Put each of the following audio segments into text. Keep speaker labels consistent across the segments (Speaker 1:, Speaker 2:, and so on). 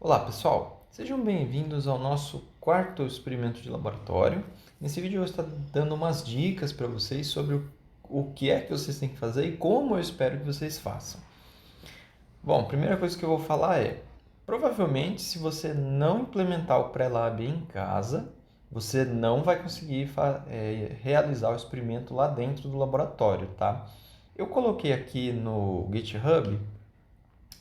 Speaker 1: Olá pessoal, sejam bem-vindos ao nosso quarto experimento de laboratório. Nesse vídeo eu vou estar dando umas dicas para vocês sobre o que é que vocês têm que fazer e como eu espero que vocês façam. Bom, a primeira coisa que eu vou falar é, provavelmente se você não implementar o Prelab em casa, você não vai conseguir realizar o experimento lá dentro do laboratório, tá? Eu coloquei aqui no GitHub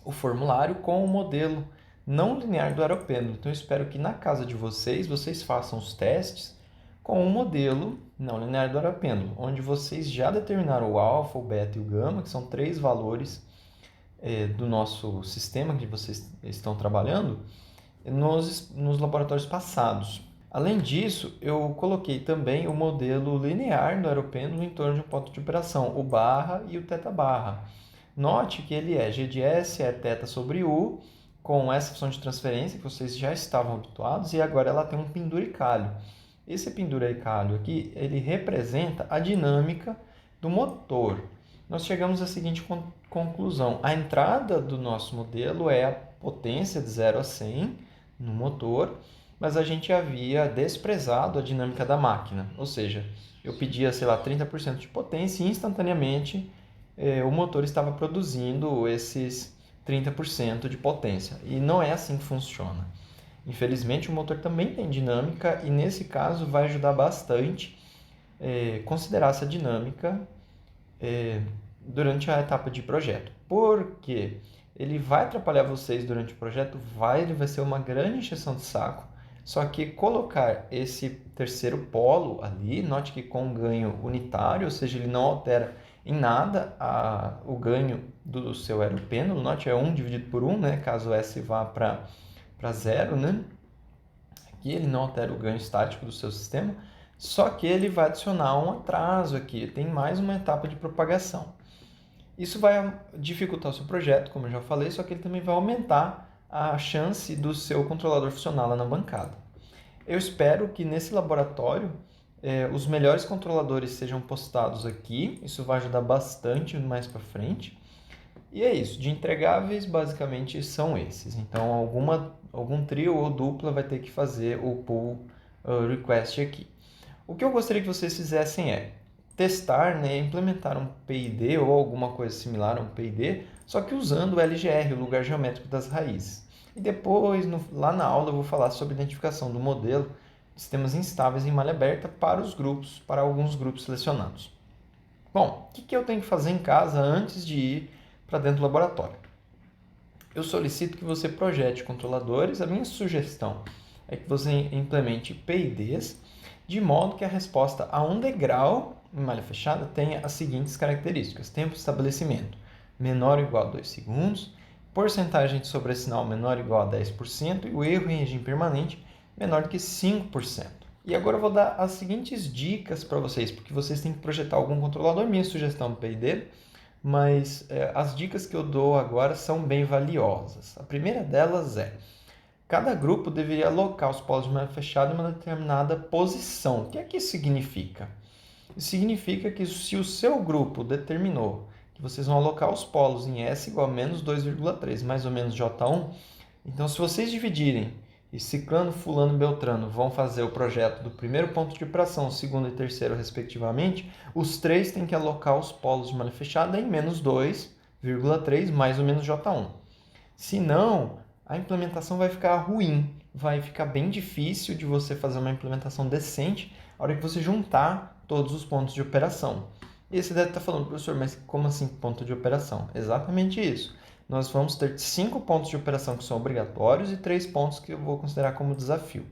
Speaker 1: o formulário com o modelo não linear do aeropêndulo. Então, eu espero que na casa de vocês façam os testes com o modelo não linear do aeropêndulo, onde vocês já determinaram o alfa, o beta e o gama, que são três valores do nosso sistema que vocês estão trabalhando, nos laboratórios passados. Além disso, eu coloquei também o modelo linear do aeropêndulo em torno de um ponto de operação, o barra e o teta barra. Note que ele é G de S é θ sobre U, com essa função de transferência que vocês já estavam habituados, e agora ela tem um penduricalho. Esse penduricalho aqui, ele representa a dinâmica do motor. Nós chegamos à seguinte conclusão. A entrada do nosso modelo é a potência de 0 a 100 no motor, mas a gente havia desprezado a dinâmica da máquina. Ou seja, eu pedia, sei lá, 30% de potência e instantaneamente o motor estava produzindo esses 30% de potência. E não é assim que funciona. Infelizmente, o motor também tem dinâmica e, nesse caso, vai ajudar bastante considerar essa dinâmica durante a etapa de projeto. Porque ele vai atrapalhar vocês durante o projeto, ele vai ser uma grande encheção de saco. Só que colocar esse terceiro polo ali, note que com ganho unitário, ou seja, ele não altera em nada o ganho do seu aeropêndulo, note é 1 dividido por 1, né? Caso S vá para 0, né? Aqui ele não altera o ganho estático do seu sistema, só que ele vai adicionar um atraso aqui, tem mais uma etapa de propagação. Isso vai dificultar o seu projeto, como eu já falei, só que ele também vai aumentar a chance do seu controlador funcionar lá na bancada. Eu espero que nesse laboratório os melhores controladores sejam postados aqui, isso vai ajudar bastante mais para frente. E é isso, de entregáveis basicamente são esses. Então algum trio ou dupla vai ter que fazer o pull request aqui. O que eu gostaria que vocês fizessem é testar, né, implementar um PID ou alguma coisa similar a um PID, só que usando o LGR, o lugar geométrico das raízes. E depois, lá na aula, eu vou falar sobre identificação do modelo de sistemas instáveis em malha aberta para alguns grupos selecionados. Bom, o que eu tenho que fazer em casa antes de ir para dentro do laboratório? Eu solicito que você projete controladores. A minha sugestão é que você implemente PIDs de modo que a resposta a um degrau em malha fechada tenha as seguintes características: tempo de estabelecimento menor ou igual a 2 segundos, porcentagem de sobressinal menor ou igual a 10% e o erro em regime permanente menor do que 5%. E agora eu vou dar as seguintes dicas para vocês, porque vocês têm que projetar algum controlador. Minha sugestão do PID, mas as dicas que eu dou agora são bem valiosas. A primeira delas é: cada grupo deveria alocar os polos de malha fechada em uma determinada posição. O que é que isso significa? Isso significa que se o seu grupo determinou que vocês vão alocar os polos em S igual a menos 2,3, mais ou menos J1, então se vocês dividirem e ciclano, fulano e beltrano vão fazer o projeto do primeiro ponto de operação, segundo e terceiro respectivamente, os três têm que alocar os polos de malha fechada em menos 2,3 mais ou menos J1. Se não, a implementação vai ficar ruim, vai ficar bem difícil de você fazer uma implementação decente na hora que você juntar todos os pontos de operação. E você deve estar falando: professor, mas como assim ponto de operação? Exatamente isso. Nós vamos ter 5 pontos de operação que são obrigatórios e 3 pontos que eu vou considerar como desafio.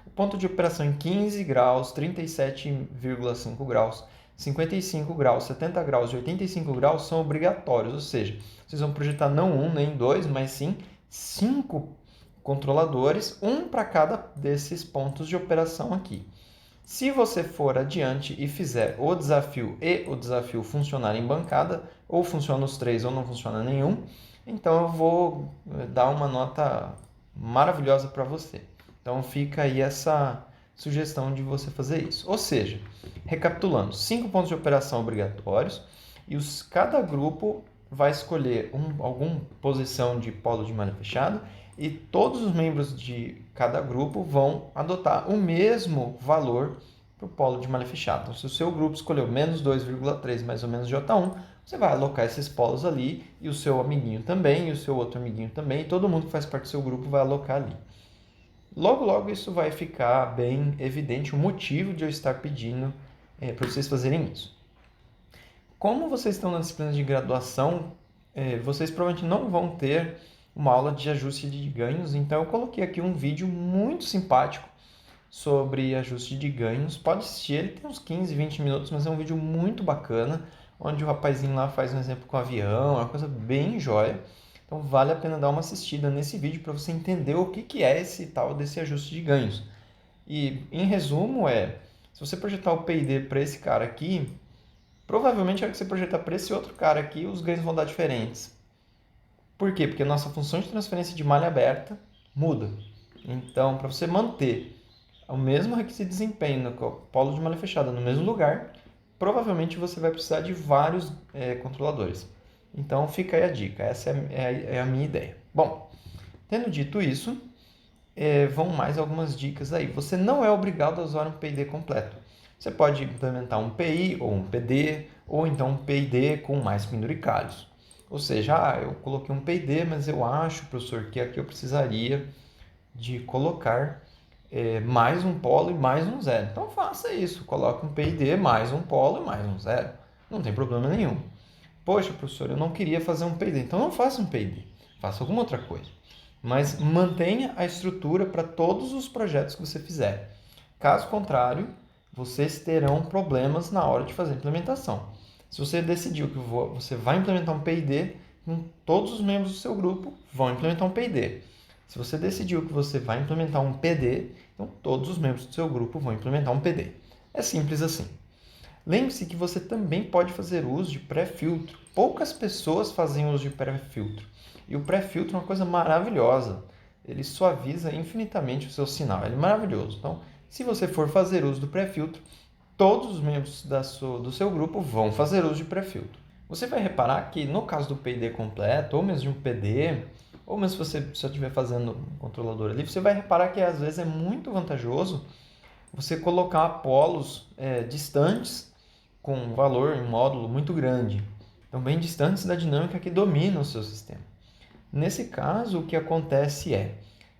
Speaker 1: O ponto de operação em 15 graus, 37,5 graus, 55 graus, 70 graus e 85 graus são obrigatórios, ou seja, vocês vão projetar não um nem dois, mas sim 5 controladores, um para cada desses pontos de operação aqui. Se você for adiante e fizer o desafio funcionar em bancada, ou funciona os três ou não funciona nenhum, então eu vou dar uma nota maravilhosa para você. Então fica aí essa sugestão de você fazer isso. Ou seja, recapitulando, 5 pontos de operação obrigatórios e cada grupo vai escolher alguma posição de polo de malha fechada e todos os membros de cada grupo vão adotar o mesmo valor para o polo de malha fechada. Então, se o seu grupo escolheu menos 2,3 mais ou menos J1, você vai alocar esses polos ali, e o seu amiguinho também, e o seu outro amiguinho também, e todo mundo que faz parte do seu grupo vai alocar ali. Logo, logo isso vai ficar bem evidente o motivo de eu estar pedindo para vocês fazerem isso. Como vocês estão na disciplina de graduação, vocês provavelmente não vão ter uma aula de ajuste de ganhos, então eu coloquei aqui um vídeo muito simpático sobre ajuste de ganhos. Pode assistir, ele tem uns 15, 20 minutos, mas é um vídeo muito bacana, onde o rapazinho lá faz um exemplo com avião, é uma coisa bem jóia. Então vale a pena dar uma assistida nesse vídeo para você entender o que é esse tal desse ajuste de ganhos. E em resumo se você projetar o P&D para esse cara aqui, provavelmente a hora que você projetar para esse outro cara aqui, os ganhos vão dar diferentes. Por quê? Porque a nossa função de transferência de malha aberta muda. Então, para você manter o mesmo requisito de desempenho no polo de malha fechada no mesmo lugar, provavelmente você vai precisar de vários controladores. Então, fica aí a dica. Essa é a minha ideia. Bom, tendo dito isso, vão mais algumas dicas aí. Você não é obrigado a usar um P&D completo. Você pode implementar um PI ou um PD, ou então um P&D com mais penduricalhos. Ou seja, eu coloquei um P&D, mas eu acho, professor, que aqui eu precisaria de colocar mais um polo e mais um zero. Então faça isso, coloque um P&D mais um polo e mais um zero. Não tem problema nenhum. Poxa, professor, eu não queria fazer um P&D. Então não faça um P&D, faça alguma outra coisa. Mas mantenha a estrutura para todos os projetos que você fizer. Caso contrário, vocês terão problemas na hora de fazer a implementação. Se você decidiu que você vai implementar um P&D, todos os membros do seu grupo vão implementar um P&D. Se você decidiu que você vai implementar um PD, então todos os membros do seu grupo vão implementar um PD. É simples assim. Lembre-se que você também pode fazer uso de pré-filtro. Poucas pessoas fazem uso de pré-filtro. E o pré-filtro é uma coisa maravilhosa. Ele suaviza infinitamente o seu sinal. Ele é maravilhoso. Então, se você for fazer uso do pré-filtro, todos os membros do seu grupo vão fazer uso de pré-filtro. Você vai reparar que no caso do P&D completo, ou mesmo de um PD, ou mesmo se você só estiver fazendo um controlador ali, você vai reparar que às vezes é muito vantajoso você colocar polos distantes com um valor em módulo muito grande. Então, bem distantes da dinâmica que domina o seu sistema. Nesse caso, o que acontece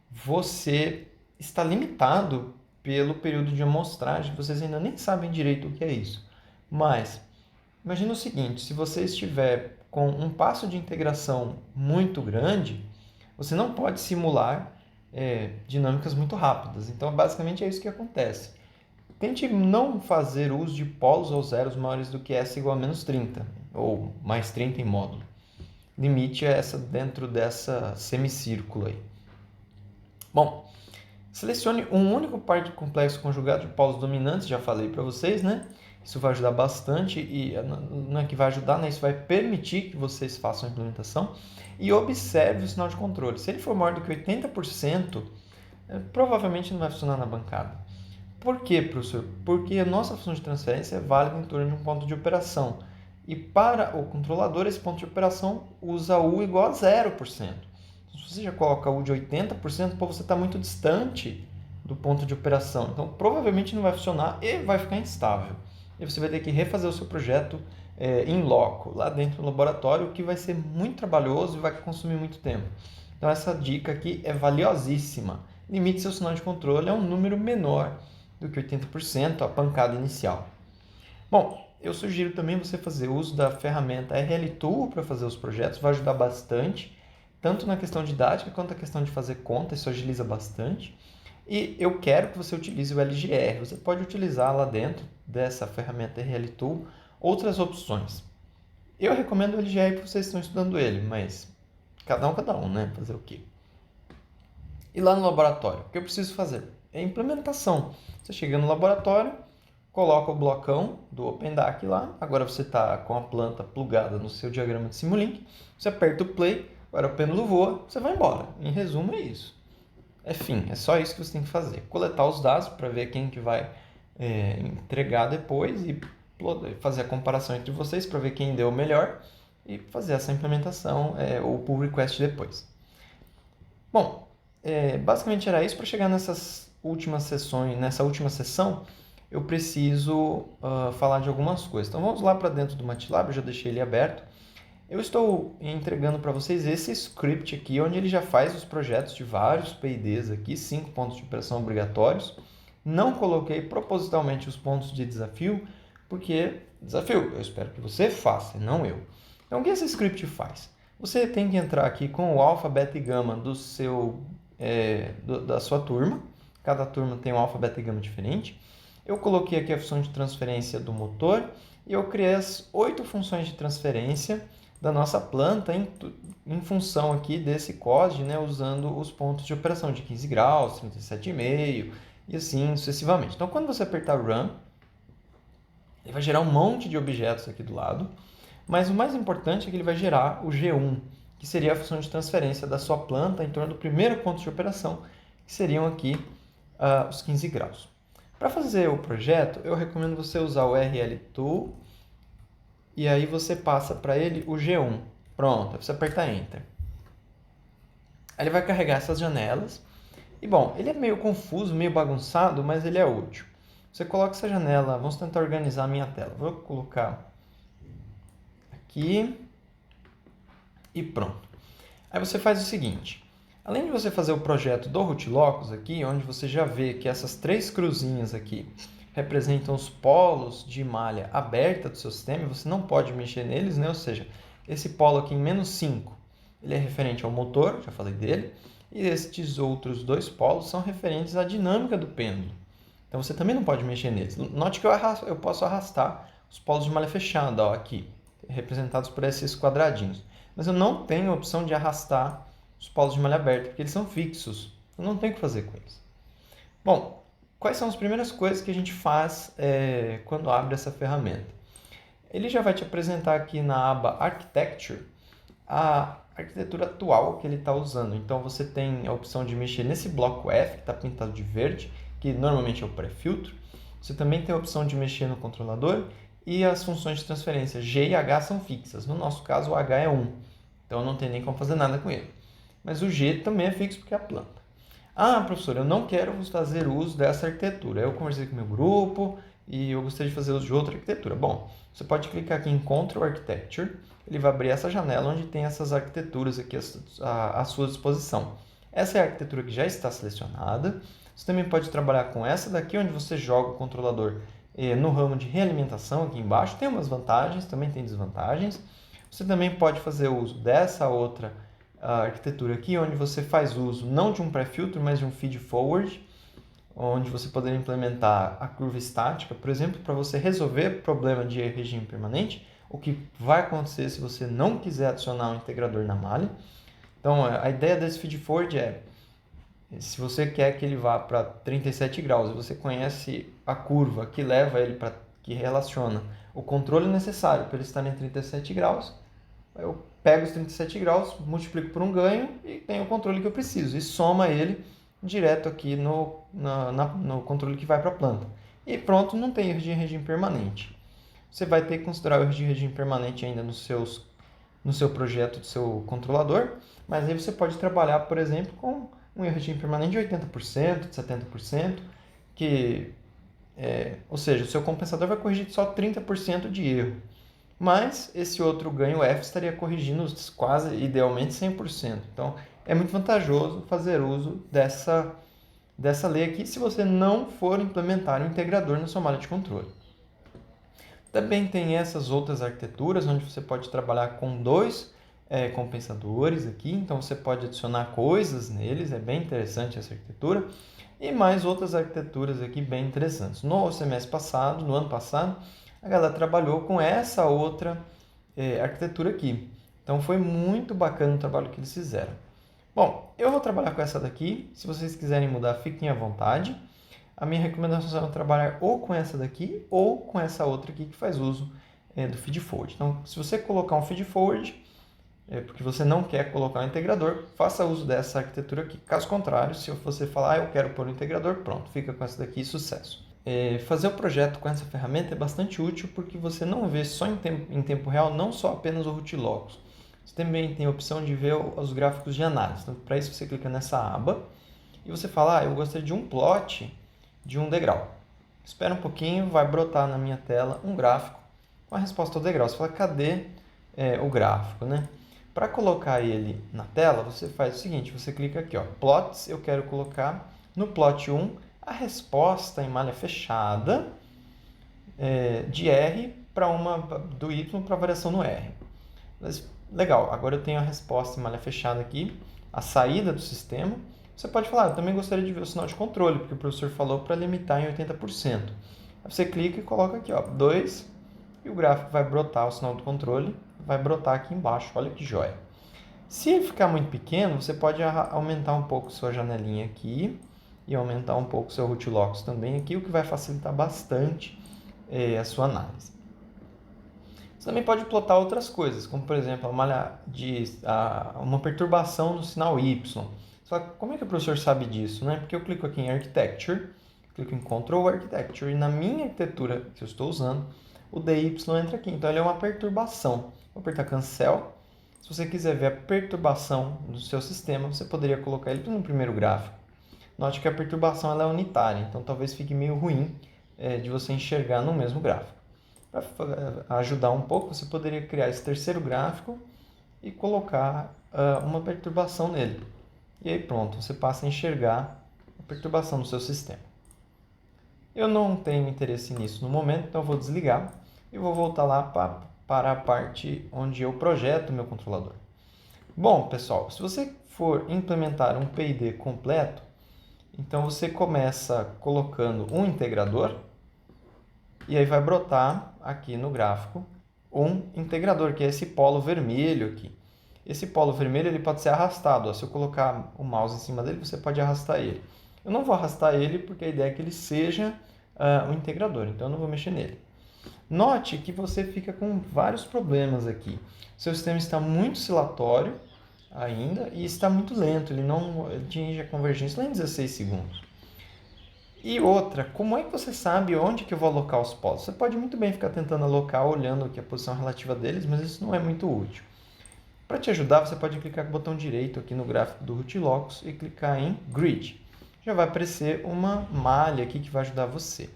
Speaker 1: você está limitado pelo período de amostragem, vocês ainda nem sabem direito o que é isso. Mas, imagina o seguinte, se você estiver com um passo de integração muito grande, você não pode simular dinâmicas muito rápidas. Então, basicamente é isso que acontece. Tente não fazer uso de polos ou zeros maiores do que S igual a menos 30, ou mais 30 em módulo. Limite é dentro dessa semicírculo aí. Bom, selecione um único par de complexo conjugado de polos dominantes, já falei para vocês, né? Isso vai ajudar bastante e não é que vai ajudar, né? Isso vai permitir que vocês façam a implementação. E observe o sinal de controle. Se ele for maior do que 80%, provavelmente não vai funcionar na bancada. Por quê, professor? Porque a nossa função de transferência é válida em torno de um ponto de operação. E para o controlador, esse ponto de operação usa U igual a 0%. Se você já coloca U de 80%, você está muito distante do ponto de operação. Então, provavelmente não vai funcionar e vai ficar instável. E você vai ter que refazer o seu projeto em loco, lá dentro do laboratório, o que vai ser muito trabalhoso e vai consumir muito tempo. Então, essa dica aqui é valiosíssima. Limite seu sinal de controle a um número menor do que 80%, a pancada inicial. Bom, eu sugiro também você fazer uso da ferramenta RLTool para fazer os projetos, vai ajudar bastante, tanto na questão didática quanto na questão de fazer conta, isso agiliza bastante. E eu quero que você utilize o LGR. Você pode utilizar lá dentro dessa ferramenta RLTool outras opções. Eu recomendo o LGR porque vocês estão estudando ele, mas cada um, né? Fazer o quê? E lá no laboratório, o que eu preciso fazer? É a implementação. Você chega no laboratório, coloca o blocão do OpenDAC lá, agora você está com a planta plugada no seu diagrama de Simulink, você aperta o play, agora o pêndulo voa, você vai embora. Em resumo é isso. É só isso que você tem que fazer. Coletar os dados para ver quem que vai entregar depois e fazer a comparação entre vocês para ver quem deu melhor e fazer essa implementação ou pull request depois. Bom, basicamente era isso. Para chegar nessas últimas sessões, nessa última sessão, eu preciso falar de algumas coisas. Então vamos lá para dentro do MATLAB, eu já deixei ele aberto. Eu estou entregando para vocês esse script aqui, onde ele já faz os projetos de vários PIDs aqui, 5 pontos de operação obrigatórios. Não coloquei propositalmente os pontos de desafio, porque desafio, eu espero que você faça, não eu. Então o que esse script faz? Você tem que entrar aqui com o alfa, beta e gama da sua turma. Cada turma tem um alfa, beta e gama diferente. Eu coloquei aqui a função de transferência do motor e eu criei as 8 funções de transferência da nossa planta em função aqui desse COSD, né, usando os pontos de operação de 15 graus, 37,5 e assim sucessivamente. Então, quando você apertar Run, ele vai gerar um monte de objetos aqui do lado, mas o mais importante é que ele vai gerar o G1, que seria a função de transferência da sua planta em torno do primeiro ponto de operação, que seriam aqui os 15 graus. Para fazer o projeto, eu recomendo você usar o RL Tool e aí você passa para ele o G1. Pronto, aí você aperta Enter. Aí ele vai carregar essas janelas. E bom, ele é meio confuso, meio bagunçado, mas ele é útil. Você coloca essa janela, vamos tentar organizar a minha tela. Vou colocar aqui e pronto. Aí você faz o seguinte, além de você fazer o projeto do Root Locus aqui, onde você já vê que essas 3 cruzinhas aqui representam os polos de malha aberta do seu sistema, você não pode mexer neles, né? Ou seja, esse polo aqui em -5, ele é referente ao motor, já falei dele, e estes outros 2 polos são referentes à dinâmica do pêndulo. Então você também não pode mexer neles. Note que eu posso arrastar os polos de malha fechada, ó, aqui, representados por esses quadradinhos. Mas eu não tenho a opção de arrastar os polos de malha aberta, porque eles são fixos. Eu não tenho o que fazer com eles. Bom, quais são as primeiras coisas que a gente faz quando abre essa ferramenta? Ele já vai te apresentar aqui na aba Architecture a arquitetura atual que ele está usando. Então você tem a opção de mexer nesse bloco F, que está pintado de verde, que normalmente é o pré-filtro. Você também tem a opção de mexer no controlador e as funções de transferência G e H são fixas. No nosso caso, o H é 1, então não tem nem como fazer nada com ele. Mas o G também é fixo porque é a planta. Ah, professor, eu não quero fazer uso dessa arquitetura. Eu conversei com o meu grupo e eu gostaria de fazer uso de outra arquitetura. Bom, você pode clicar aqui em Control Architecture, ele vai abrir essa janela onde tem essas arquiteturas aqui à sua disposição. Essa é a arquitetura que já está selecionada. Você também pode trabalhar com essa daqui, onde você joga o controlador no ramo de realimentação aqui embaixo. Tem umas vantagens, também tem desvantagens. Você também pode fazer uso dessa outra arquitetura aqui, onde você faz uso não de um pré-filtro, mas de um feed-forward, onde você poderia implementar a curva estática, por exemplo, para você resolver problema de regime permanente, o que vai acontecer se você não quiser adicionar um integrador na malha. Então, a ideia desse feed-forward se você quer que ele vá para 37 graus e você conhece a curva que leva ele que relaciona o controle necessário para ele estar em 37 graus, eu pego os 37 graus, multiplico por um ganho e tenho o controle que eu preciso. E soma ele direto aqui no controle que vai para a planta. E pronto, não tem erro de regime permanente. Você vai ter que considerar o erro de regime permanente ainda no seu projeto do seu controlador, mas aí você pode trabalhar, por exemplo, com um erro de regime permanente de 80%, de 70%, ou seja, o seu compensador vai corrigir só 30% de erro. Mas esse outro ganho F estaria corrigindo quase, idealmente, 100%. Então, é muito vantajoso fazer uso dessa lei aqui se você não for implementar um integrador na sua malha de controle. Também tem essas outras arquiteturas, onde você pode trabalhar com 2 compensadores aqui. Então, você pode adicionar coisas neles, é bem interessante essa arquitetura. E mais outras arquiteturas aqui bem interessantes. No semestre passado, no ano passado, a galera trabalhou com essa outra arquitetura aqui. Então foi muito bacana o trabalho que eles fizeram. Bom, eu vou trabalhar com essa daqui. Se vocês quiserem mudar, fiquem à vontade. A minha recomendação é trabalhar ou com essa daqui ou com essa outra aqui que faz uso do feed-forward. Então, se você colocar um feed-forward, porque você não quer colocar um integrador, faça uso dessa arquitetura aqui. Caso contrário, se você falar, eu quero pôr um integrador, pronto, fica com essa daqui e sucesso. Fazer o projeto com essa ferramenta é bastante útil porque você não vê só em tempo real, não só apenas o Root Locus. Você também tem a opção de ver os gráficos de análise. Então, para isso, você clica nessa aba e você fala, eu gostaria de um plot de um degrau. Espera um pouquinho, vai brotar na minha tela um gráfico com a resposta ao degrau. Você fala, cadê o gráfico, né? Para colocar ele na tela, você faz o seguinte, você clica aqui, ó, plots, eu quero colocar no plot 1 a resposta em malha fechada de R para do Y para variação no R. Mas, legal, agora eu tenho a resposta em malha fechada aqui, a saída do sistema. Você pode falar, eu também gostaria de ver o sinal de controle, porque o professor falou para limitar em 80%. Aí você clica e coloca aqui, ó, 2, e o gráfico vai brotar o sinal do controle, vai brotar aqui embaixo, olha que joia. Se ele ficar muito pequeno, você pode aumentar um pouco sua janelinha aqui e aumentar um pouco seu Rootlocks também aqui, o que vai facilitar bastante a sua análise. Você também pode plotar outras coisas, como por exemplo uma perturbação no sinal Y. Só que como é que o professor sabe disso, né? Porque eu clico aqui em Architecture, clico em Control Architecture e na minha arquitetura que eu estou usando, o DY entra aqui. Então ele é uma perturbação. Vou apertar Cancel. Se você quiser ver a perturbação do seu sistema, você poderia colocar ele no primeiro gráfico. Note que a perturbação ela é unitária, então talvez fique meio ruim de você enxergar no mesmo gráfico. Para ajudar um pouco, você poderia criar esse terceiro gráfico e colocar uma perturbação nele. E aí pronto, você passa a enxergar a perturbação do seu sistema. Eu não tenho interesse nisso no momento, então eu vou desligar e vou voltar lá para a parte onde eu projeto o meu controlador. Bom, pessoal, se você for implementar um PID completo, então você começa colocando um integrador e aí vai brotar aqui no gráfico um integrador, que é esse polo vermelho aqui. Esse polo vermelho ele pode ser arrastado. Ó. Se eu colocar o mouse em cima dele, você pode arrastar ele. Eu não vou arrastar ele porque a ideia é que ele seja um integrador, então eu não vou mexer nele. Note que você fica com vários problemas aqui. Seu sistema está muito oscilatório ainda e está muito lento. Ele não atinge a convergência lá em 16 segundos. E outra, como é que você sabe onde que eu vou alocar os polos? Você pode muito bem ficar tentando alocar, olhando aqui a posição relativa deles, mas isso não é muito útil. Para te ajudar, você pode clicar com o botão direito aqui no gráfico do Rootlocks e clicar em Grid. Já vai aparecer uma malha aqui que vai ajudar você.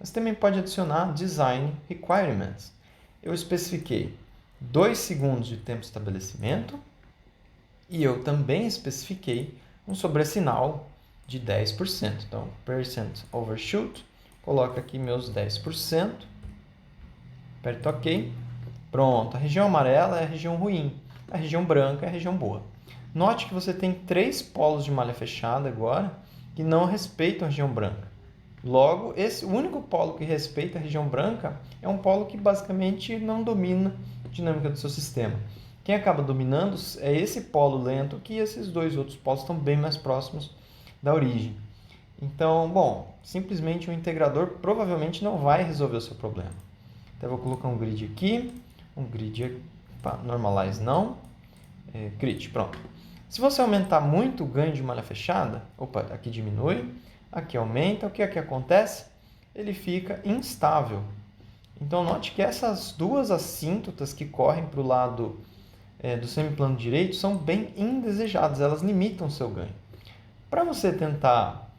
Speaker 1: Você também pode adicionar Design Requirements. Eu especifiquei 2 segundos de tempo de estabelecimento e eu também especifiquei um sobressinal de 10%. Então, percent overshoot, coloco aqui meus 10%, aperto OK. Pronto, a região amarela é a região ruim, a região branca é a região boa. Note que você tem 3 polos de malha fechada agora que não respeitam a região branca. Logo, o único polo que respeita a região branca é um polo que basicamente não domina a dinâmica do seu sistema. Quem acaba dominando é esse polo lento, que esses dois outros polos estão bem mais próximos da origem. Então, bom, simplesmente o integrador provavelmente não vai resolver o seu problema. Então, eu vou colocar um grid aqui, um grid aqui, normalize não, grid, pronto. Se você aumentar muito o ganho de malha fechada, aqui diminui, aqui aumenta, o que aqui acontece? Ele fica instável. Então, note que essas duas assíntotas que correm para o lado do semiplano direito são bem indesejadas, elas limitam o seu ganho. Para você tentar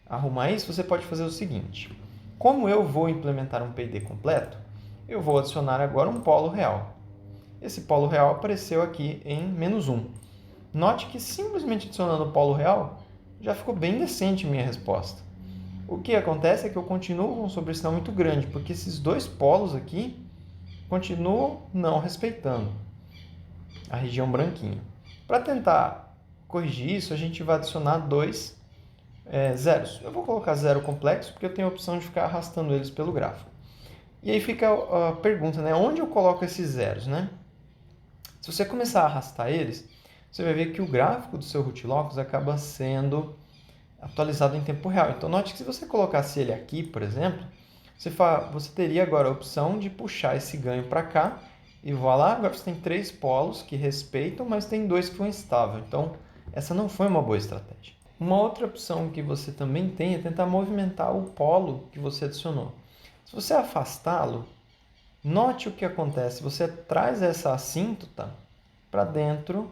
Speaker 1: arrumar isso, você pode fazer o seguinte. Como eu vou implementar um PID completo, eu vou adicionar agora um polo real. Esse polo real apareceu aqui em -1. Note que simplesmente adicionando o polo real, já ficou bem decente minha resposta. O que acontece é que eu continuo com um sobressinal muito grande, porque esses dois polos aqui continuam não respeitando a região branquinha. Para tentar corrigir isso, a gente vai adicionar 2 zeros. Eu vou colocar zero complexo, porque eu tenho a opção de ficar arrastando eles pelo gráfico. E aí fica a pergunta, né? Onde eu coloco esses zeros, né? Se você começar a arrastar eles, você vai ver que o gráfico do seu Rootlocks acaba sendo atualizado em tempo real. Então, note que se você colocasse ele aqui, por exemplo, você teria agora a opção de puxar esse ganho para cá e voilà, agora você tem 3 polos que respeitam, mas tem 2 que são instáveis. Então, essa não foi uma boa estratégia. Uma outra opção que você também tem é tentar movimentar o polo que você adicionou. Se você afastá-lo, note o que acontece. Você traz essa assíntota para dentro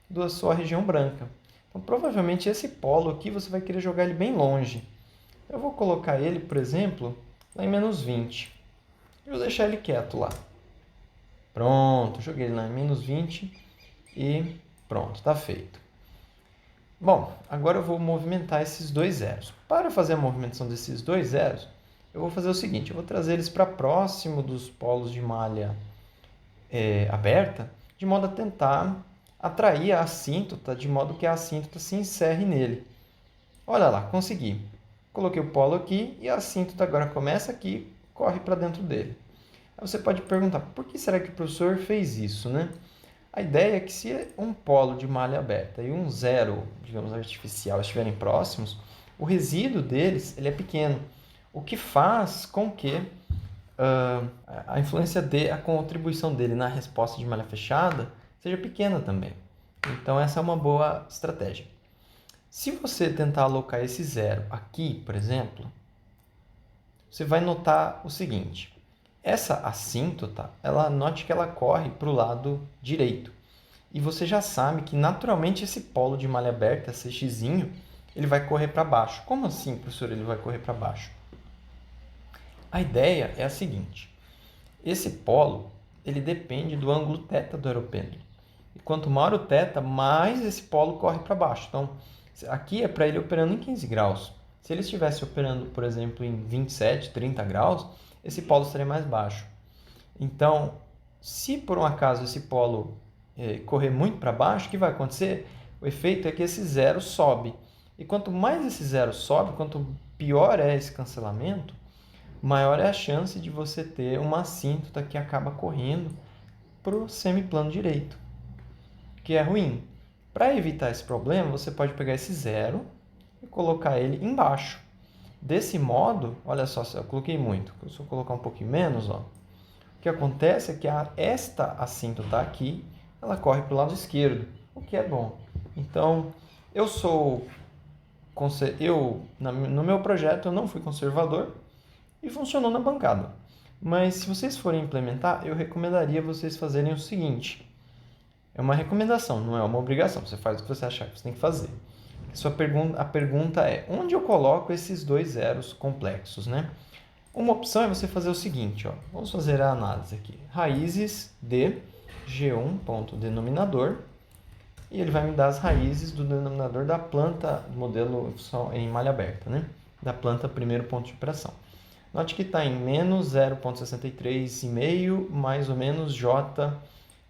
Speaker 1: da sua região branca. Então, provavelmente esse polo aqui você vai querer jogar ele bem longe. Eu vou colocar ele, por exemplo, lá em menos 20. E vou deixar ele quieto lá. Pronto, joguei ele lá em menos 20 e pronto, está feito. Bom, agora eu vou movimentar esses dois zeros. Para fazer a movimentação desses dois zeros, eu vou fazer o seguinte, eu vou trazer eles para próximo dos polos de malha aberta, de modo a tentar atrair a assíntota, de modo que a assíntota se encerre nele. Olha lá, consegui. Coloquei o polo aqui e a assíntota agora começa aqui, corre para dentro dele. Aí você pode perguntar, por que será que o professor fez isso, né? A ideia é que se um polo de malha aberta e um zero, digamos, artificial estiverem próximos, o resíduo deles ele é pequeno, o que faz com que a influência a contribuição dele na resposta de malha fechada seja pequena também. Então essa é uma boa estratégia. Se você tentar alocar esse zero aqui, por exemplo, você vai notar o seguinte. Essa assíntota, note que ela corre para o lado direito. E você já sabe que naturalmente esse polo de malha aberta, esse xzinho, ele vai correr para baixo. Como assim, professor, ele vai correr para baixo? A ideia é a seguinte. Esse polo, ele depende do ângulo θ do aeropêndulo. E quanto maior o θ, mais esse polo corre para baixo. Então, aqui é para ele operando em 15 graus. Se ele estivesse operando, por exemplo, em 27, 30 graus, esse polo estaria mais baixo. Então, se por um acaso esse polo correr muito para baixo, o que vai acontecer? O efeito é que esse zero sobe. E quanto mais esse zero sobe, quanto pior é esse cancelamento, maior é a chance de você ter uma assíntota que acaba correndo para o semiplano direito, que é ruim. Para evitar esse problema, você pode pegar esse zero e colocar ele embaixo. Desse modo, olha só, eu coloquei muito. Se eu colocar um pouquinho menos, ó, o que acontece é que esta assíntota aqui, ela corre para o lado esquerdo, o que é bom. Então, no meu projeto, eu não fui conservador e funcionou na bancada. Mas se vocês forem implementar, eu recomendaria vocês fazerem o seguinte. É uma recomendação, não é uma obrigação. Você faz o que você achar que você tem que fazer. A pergunta é, onde eu coloco esses dois zeros complexos, né? Uma opção é você fazer o seguinte, ó. Vamos fazer a análise aqui. Raízes de G1.denominador. E ele vai me dar as raízes do denominador da planta do modelo em malha aberta, né? Da planta primeiro ponto de operação. Note que está em menos 0,63,5 mais ou menos J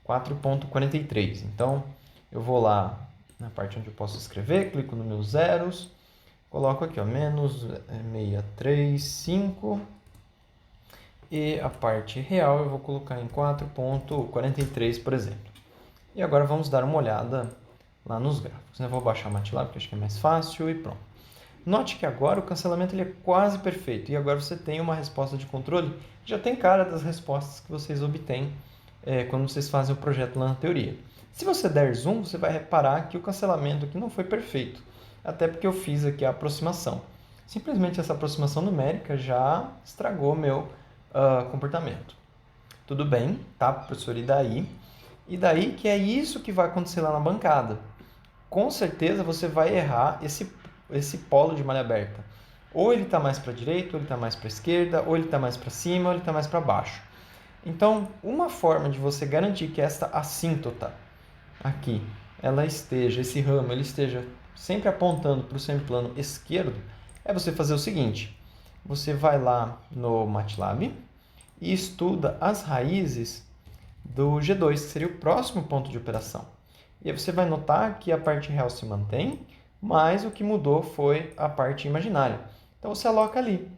Speaker 1: 4,43. Então, eu vou lá na parte onde eu posso escrever, clico nos meus zeros, coloco aqui, ó, menos 635 e a parte real eu vou colocar em 4,43, por exemplo. E agora vamos dar uma olhada lá nos gráficos. Eu vou baixar o MATLAB, porque acho que é mais fácil, e pronto. Note que agora o cancelamento ele é quase perfeito, e agora você tem uma resposta de controle que já tem cara das respostas que vocês obtêm quando vocês fazem o projeto lá na teoria. Se você der zoom, você vai reparar que o cancelamento aqui não foi perfeito, até porque eu fiz aqui a aproximação. Simplesmente essa aproximação numérica já estragou meu comportamento. Tudo bem, tá, professor? E daí? E daí que é isso que vai acontecer lá na bancada. Com certeza você vai errar esse polo de malha aberta. Ou ele está mais para a direita, ou ele está mais para a esquerda, ou ele está mais para cima, ou ele está mais para baixo. Então, uma forma de você garantir que esta assíntota aqui, esse ramo, ele esteja sempre apontando para o semiplano esquerdo, é você fazer o seguinte. Você vai lá no MATLAB e estuda as raízes do G2, que seria o próximo ponto de operação. E aí você vai notar que a parte real se mantém, mas o que mudou foi a parte imaginária. Então você aloca ali.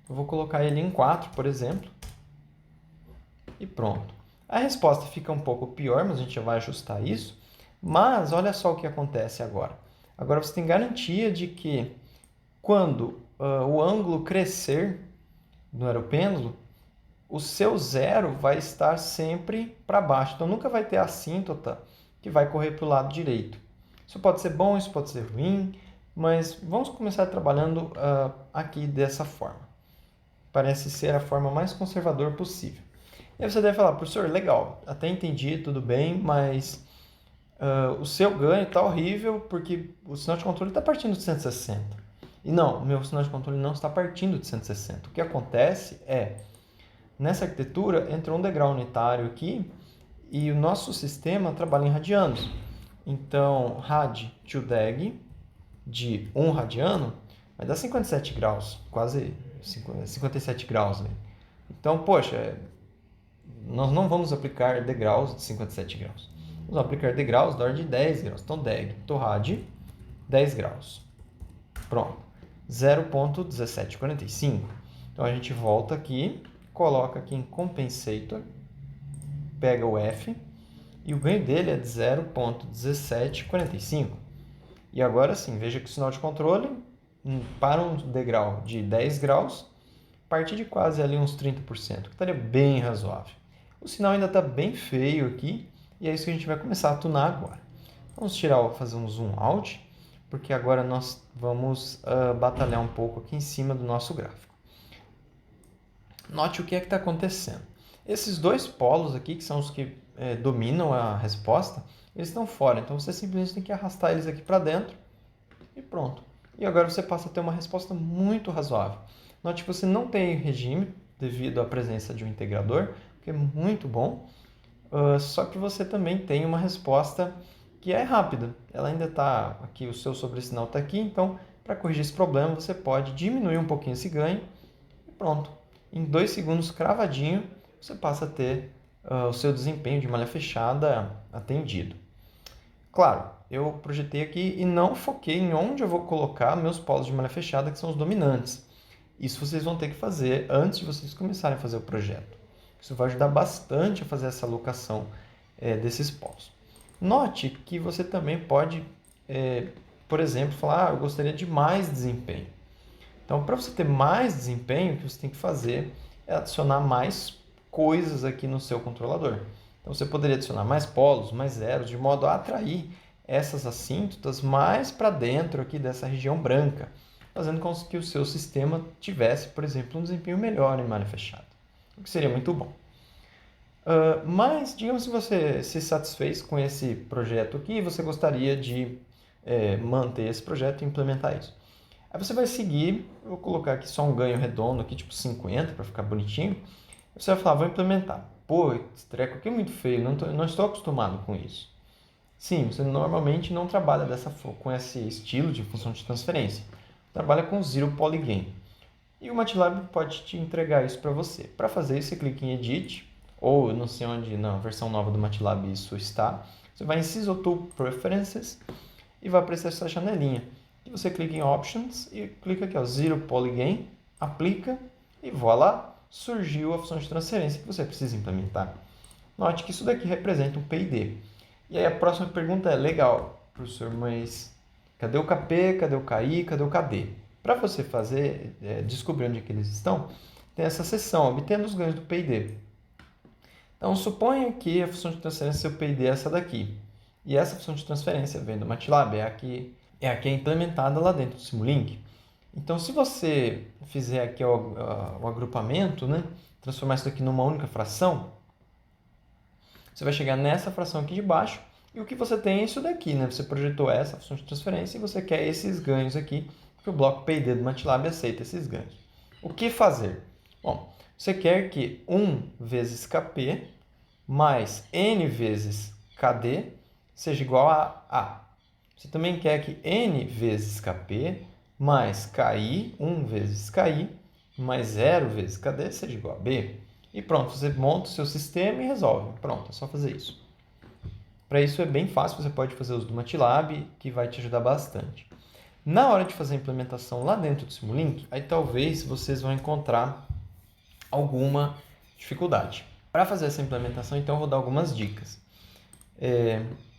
Speaker 1: Eu vou colocar ele em 4, por exemplo. E pronto. A resposta fica um pouco pior, mas a gente já vai ajustar isso. Mas olha só o que acontece agora. Agora você tem garantia de que quando o ângulo crescer no aeropêndulo, o seu zero vai estar sempre para baixo. Então nunca vai ter assíntota que vai correr para o lado direito. Isso pode ser bom, isso pode ser ruim, mas vamos começar trabalhando aqui dessa forma. Parece ser a forma mais conservadora possível. E aí você deve falar, professor, legal, até entendi, tudo bem, mas o seu ganho está horrível porque o sinal de controle está partindo de 160. E não, o meu sinal de controle não está partindo de 160. O que acontece é, nessa arquitetura, entrou um degrau unitário aqui e o nosso sistema trabalha em radianos. Então, rad to deg de 1 radiano vai dar 57 graus, quase 57 graus. Né? Então, poxa, nós não vamos aplicar degraus de 57 graus. Vamos aplicar degraus da ordem de 10 graus. Então, deg to rad, 10 graus. Pronto. 0,1745. Então, a gente volta aqui, coloca aqui em compensator, pega o F, e o ganho dele é de 0,1745. E agora sim, veja que o sinal de controle, para um degrau de 10 graus, parte de quase ali uns 30%, que estaria bem razoável. O sinal ainda está bem feio aqui, e é isso que a gente vai começar a tunar agora. Vamos fazer um zoom out, porque agora nós vamos batalhar um pouco aqui em cima do nosso gráfico. Note o que é que está acontecendo. Esses dois polos aqui, que são os que dominam a resposta, eles estão fora. Então, você simplesmente tem que arrastar eles aqui para dentro e pronto. E agora você passa a ter uma resposta muito razoável. Note que você não tem regime devido à presença de um integrador, que é muito bom. Só que você também tem uma resposta que é rápida. Ela ainda está aqui, o seu sobressinal está aqui. Então, para corrigir esse problema, você pode diminuir um pouquinho esse ganho e pronto. Em 2 segundos cravadinho, você passa a ter o seu desempenho de malha fechada atendido. Claro, eu projetei aqui e não foquei em onde eu vou colocar meus polos de malha fechada, que são os dominantes. Isso vocês vão ter que fazer antes de vocês começarem a fazer o projeto. Isso vai ajudar bastante a fazer essa alocação desses polos. Note que você também pode, por exemplo, falar, eu gostaria de mais desempenho. Então, para você ter mais desempenho, o que você tem que fazer é adicionar mais coisas aqui no seu controlador. Então, você poderia adicionar mais polos, mais zeros, de modo a atrair essas assíntotas mais para dentro aqui dessa região branca, fazendo com que o seu sistema tivesse, por exemplo, um desempenho melhor em malha fechada, o que seria muito bom. Mas, digamos que você se satisfez com esse projeto aqui e você gostaria de manter esse projeto e implementar isso. Aí você vai seguir, eu vou colocar aqui só um ganho redondo, aqui tipo 50, para ficar bonitinho. Você vai falar, vou implementar. Pô, esse treco aqui é muito feio, não estou acostumado com isso. Sim, você normalmente não trabalha com esse estilo de função de transferência. Trabalha com Zero Polygon. E o MATLAB pode te entregar isso para você. Para fazer isso, você clica em Edit, ou não sei onde na versão nova do MATLAB isso está. Você vai em Sysal Tool Preferences e vai aparecer essa janelinha. E você clica em Options e clica aqui, ó, Zero Polygon, aplica e voilá, surgiu a função de transferência que você precisa implementar. Note que isso daqui representa um PID. E aí a próxima pergunta é, legal, professor, mas cadê o KP, cadê o KI, cadê o KD? Para você descobrir onde é que eles estão, tem essa seção, obtendo os ganhos do PID. Então, suponha que a função de transferência seu PID é essa daqui. E essa função de transferência vem do MATLAB, é a que é implementada lá dentro do Simulink. Então, se você fizer aqui o agrupamento, né, transformar isso aqui numa única fração, você vai chegar nessa fração aqui de baixo e o que você tem é isso daqui, né? Você projetou essa função de transferência e você quer esses ganhos aqui, porque o bloco PID do MATLAB aceita esses ganhos. O que fazer? Bom, você quer que 1 vezes Kp mais n vezes Kd seja igual a A. Você também quer que n vezes Kp mais Ki, 1 vezes Ki, mais 0 vezes Kd seja igual a B. E pronto, você monta o seu sistema e resolve. Pronto, é só fazer isso. Para isso é bem fácil, você pode fazer uso do MATLAB, que vai te ajudar bastante. Na hora de fazer a implementação lá dentro do Simulink, aí talvez vocês vão encontrar alguma dificuldade. Para fazer essa implementação, então, eu vou dar algumas dicas.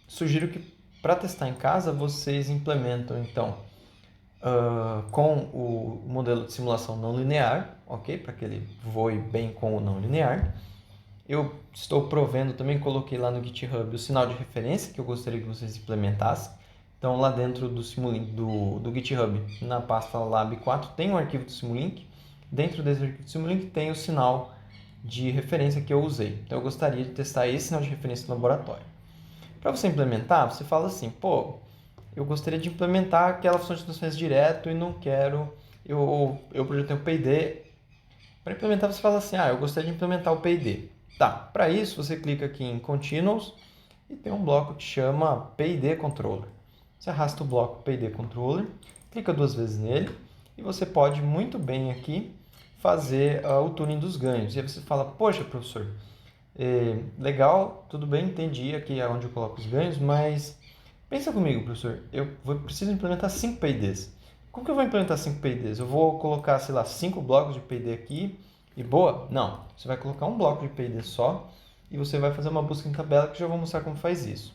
Speaker 1: Sugiro que, para testar em casa, vocês implementam, então, com o modelo de simulação não linear, ok? Para que ele voe bem com o não linear. Eu estou provendo, também coloquei lá no GitHub o sinal de referência que eu gostaria que vocês implementassem. Então, lá dentro do Simulink, do GitHub, na pasta lab4, tem um arquivo do Simulink. Dentro desse arquivo do Simulink tem o sinal de referência que eu usei. Então, eu gostaria de testar esse sinal de referência no laboratório. Para você implementar, você fala assim, pô, eu gostaria de implementar aquela função de transferência direto e não quero, eu projetei um PID. Para implementar, você fala assim, eu gostaria de implementar o PID. Tá, para isso você clica aqui em Continuous e tem um bloco que chama PID Controller. Você arrasta o bloco PID Controller, clica 2 vezes nele e você pode muito bem aqui fazer o tuning dos ganhos. E aí você fala, poxa, professor, legal, tudo bem, entendi aqui onde eu coloco os ganhos, mas pensa comigo, professor, preciso implementar 5 PIDs. Como que eu vou implementar 5 PIDs? Eu vou colocar, sei lá, 5 blocos de PID aqui e boa? Não, você vai colocar um bloco de PID só e você vai fazer uma busca em tabela que eu já vou mostrar como faz isso.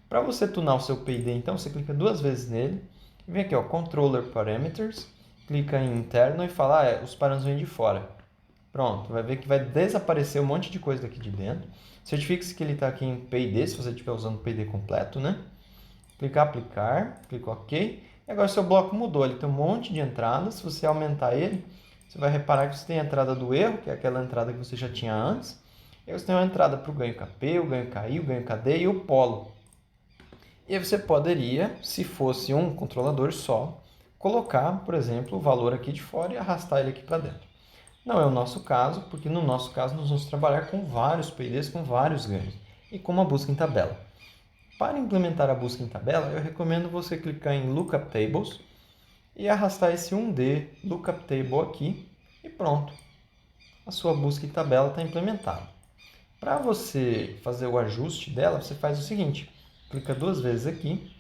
Speaker 1: Para você tunar o seu PID, então, você clica 2 vezes nele e vem aqui, ó, Controller Parameters, clica em interno e fala, os parâmetros vêm de fora. Pronto, vai ver que vai desaparecer um monte de coisa daqui de dentro. Certifique-se que ele está aqui em PID, se você estiver usando o PID completo, né? Clica aplicar, clica OK. E agora seu bloco mudou, ele tem um monte de entradas. Se você aumentar ele, você vai reparar que você tem a entrada do erro, que é aquela entrada que você já tinha antes. E aí você tem uma entrada para o ganho KP, o ganho KI, o ganho KD e o polo. E aí você poderia, se fosse um controlador só, colocar, por exemplo, o valor aqui de fora e arrastar ele aqui para dentro. Não é o nosso caso, porque no nosso caso nós vamos trabalhar com vários PIDs, com vários ganhos e com uma busca em tabela. Para implementar a busca em tabela, eu recomendo você clicar em Lookup Tables e arrastar esse 1D Lookup Table aqui e pronto. A sua busca em tabela está implementada. Para você fazer o ajuste dela, você faz o seguinte, clica 2 vezes aqui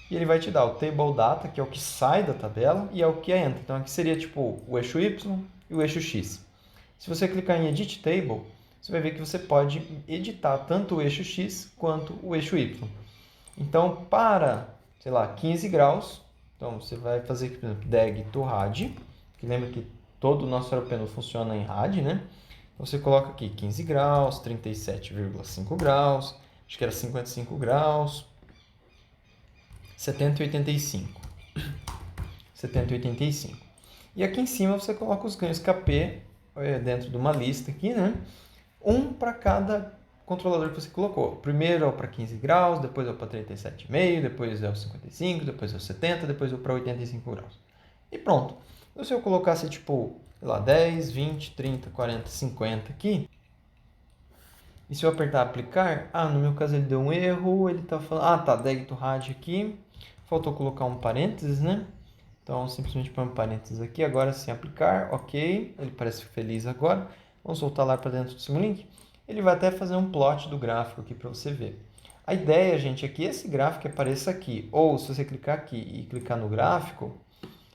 Speaker 1: e ele vai te dar o Table Data, que é o que sai da tabela, e é o que entra. Então aqui seria tipo o eixo Y e o eixo X. Se você clicar em Edit Table, você vai ver que você pode editar tanto o eixo X quanto o eixo Y. Então, para, sei lá, 15 graus, então você vai fazer aqui, por exemplo, DAG to RAD, que lembra que todo o nosso aeroplano funciona em RAD, né? Então você coloca aqui 15 graus, 37,5 graus, acho que era 55 graus, 70 e 85. 70 e 85. E aqui em cima você coloca os ganhos KP dentro de uma lista aqui, né? Um para cada controlador que você colocou. Primeiro é o para 15 graus, depois é o para 37,5, depois é o 55, depois é o 70, depois é o para 85 graus. E pronto. Então, se eu colocasse tipo, sei lá, 10, 20, 30, 40, 50 aqui, e se eu apertar aplicar, no meu caso ele deu um erro, ele está falando, tá, DAG to RAD aqui, faltou colocar um parênteses, né? Então, simplesmente põe um parênteses aqui, agora sim aplicar, ok, ele parece feliz agora. Vamos voltar lá para dentro do Simulink. Ele vai até fazer um plot do gráfico aqui para você ver. A ideia, gente, é que esse gráfico apareça aqui. Ou, se você clicar aqui e clicar no gráfico,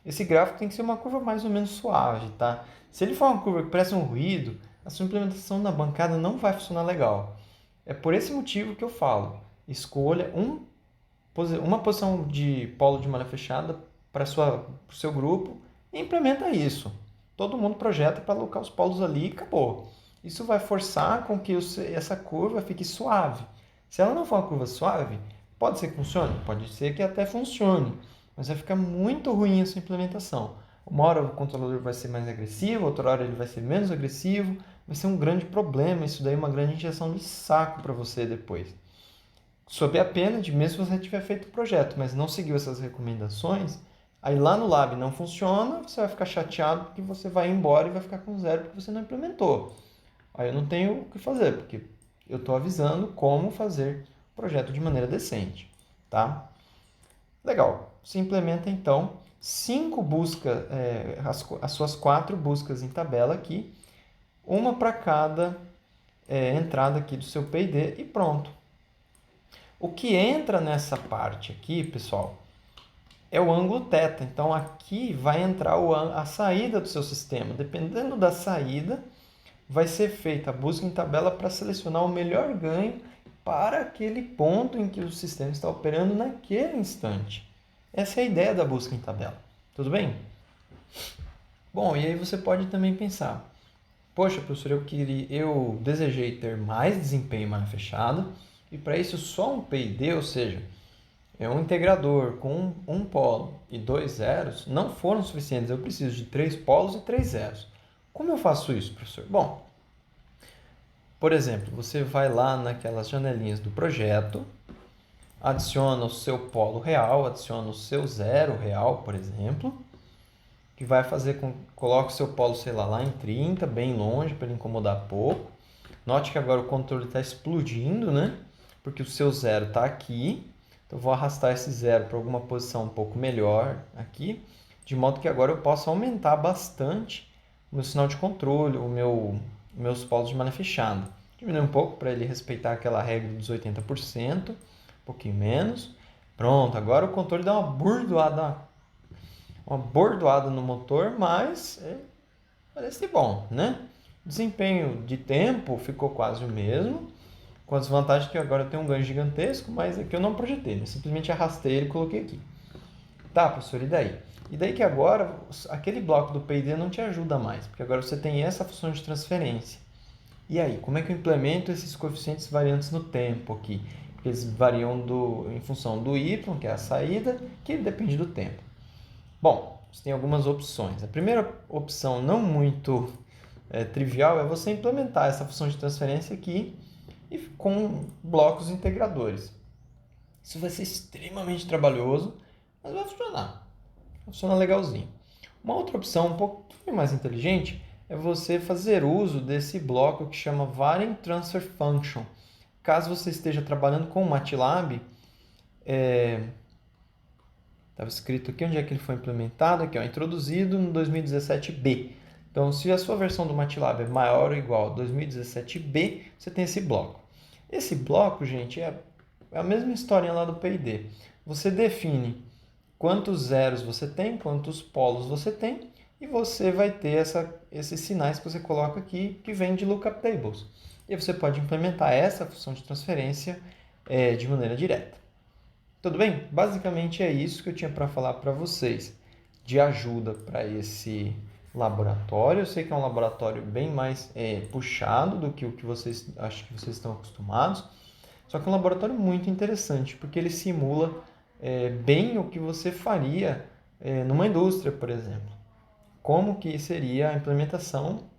Speaker 1: esse gráfico tem que ser uma curva mais ou menos suave, tá? Se ele for uma curva que parece um ruído, a sua implementação na bancada não vai funcionar legal. É por esse motivo que eu falo. Escolha uma posição de polo de malha fechada para o seu grupo e implementa isso. Todo mundo projeta para alocar os polos ali e acabou. Isso vai forçar com que essa curva fique suave. Se ela não for uma curva suave, pode ser que funcione? Pode ser que até funcione, mas vai ficar muito ruim a sua implementação. Uma hora o controlador vai ser mais agressivo, outra hora ele vai ser menos agressivo, vai ser um grande problema, isso daí é uma grande injeção de saco para você depois. Sob a pena de, mesmo se você tiver feito o projeto, mas não seguiu essas recomendações, aí lá no lab não funciona, você vai ficar chateado porque você vai embora e vai ficar com zero porque você não implementou. Aí eu não tenho o que fazer, porque eu estou avisando como fazer o projeto de maneira decente, tá? Legal, você implementa então 5 buscas, as suas 4 buscas em tabela aqui, uma para cada entrada aqui do seu PID e pronto. O que entra nessa parte aqui, pessoal, é o ângulo θ. Então, aqui vai entrar a saída do seu sistema. Dependendo da saída, vai ser feita a busca em tabela para selecionar o melhor ganho para aquele ponto em que o sistema está operando naquele instante. Essa é a ideia da busca em tabela. Tudo bem? Bom, e aí você pode também pensar, poxa, professor, eu desejei ter mais desempenho em malha fechada e para isso só um PID, ou seja, um integrador com um polo e 2 zeros não foram suficientes. Eu preciso de 3 polos e 3 zeros. Como eu faço isso, professor? Bom, Por exemplo, você vai lá naquelas janelinhas do projeto, adiciona o seu polo real, adiciona o seu zero real, por exemplo, que vai fazer com que coloque o seu polo, sei lá em 30, bem longe, para ele incomodar pouco. Note que agora o controle está explodindo, né? Porque o seu zero está aqui. Então, eu vou arrastar esse zero para alguma posição um pouco melhor aqui, de modo que agora eu possa aumentar bastante o meu sinal de controle, meus polos de malha fechada. Diminui um pouco para ele respeitar aquela regra dos 80%, um pouquinho menos. Pronto, agora o controle dá uma bordoada no motor, mas parece bom, né? Desempenho de tempo ficou quase o mesmo, com as vantagens que agora eu tenho um ganho gigantesco, mas aqui eu não projetei, né? Simplesmente arrastei ele e coloquei aqui. Tá, professor, e daí? E daí que agora aquele bloco do P&D não te ajuda mais, porque agora você tem essa função de transferência. E aí, como é que eu implemento esses coeficientes variantes no tempo aqui? Porque eles variam em função do y, que é a saída, que depende do tempo. Bom, você tem algumas opções. A primeira opção, não muito trivial, é você implementar essa função de transferência aqui e com blocos integradores. Isso vai ser extremamente trabalhoso, mas vai funcionar. Funciona legalzinho. Uma outra opção um pouquinho mais inteligente é você fazer uso desse bloco que chama Variant Transfer Function. Caso você esteja trabalhando com o MATLAB, estava escrito aqui onde é que ele foi implementado, aqui, ó, introduzido no 2017B. Então, se a sua versão do MATLAB é maior ou igual a 2017B, você tem esse bloco. Esse bloco, gente, é a mesma historinha lá do P&D. Você define quantos zeros você tem, quantos polos você tem, e você vai ter esses sinais que você coloca aqui, que vem de lookup tables. E você pode implementar essa função de transferência de maneira direta. Tudo bem? Basicamente é isso que eu tinha para falar para vocês de ajuda para esse laboratório. Eu sei que é um laboratório bem mais puxado do que o que vocês acho que vocês estão acostumados. Só que é um laboratório muito interessante, porque ele simula bem o que você faria numa indústria, por exemplo. Como que seria a implementação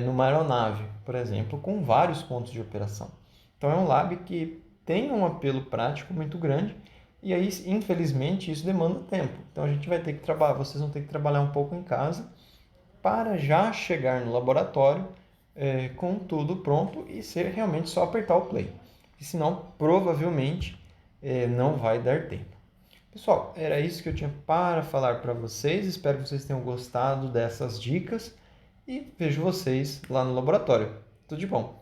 Speaker 1: numa aeronave, por exemplo, com vários pontos de operação. Então é um lab que tem um apelo prático muito grande e aí, infelizmente, isso demanda tempo. Então a gente vai ter que trabalhar, vocês vão ter que trabalhar um pouco em casa para já chegar no laboratório com tudo pronto e ser realmente só apertar o play. E senão, provavelmente, não vai dar tempo. Pessoal, era isso que eu tinha para falar para vocês. Espero que vocês tenham gostado dessas dicas e vejo vocês lá no laboratório. Tudo de bom!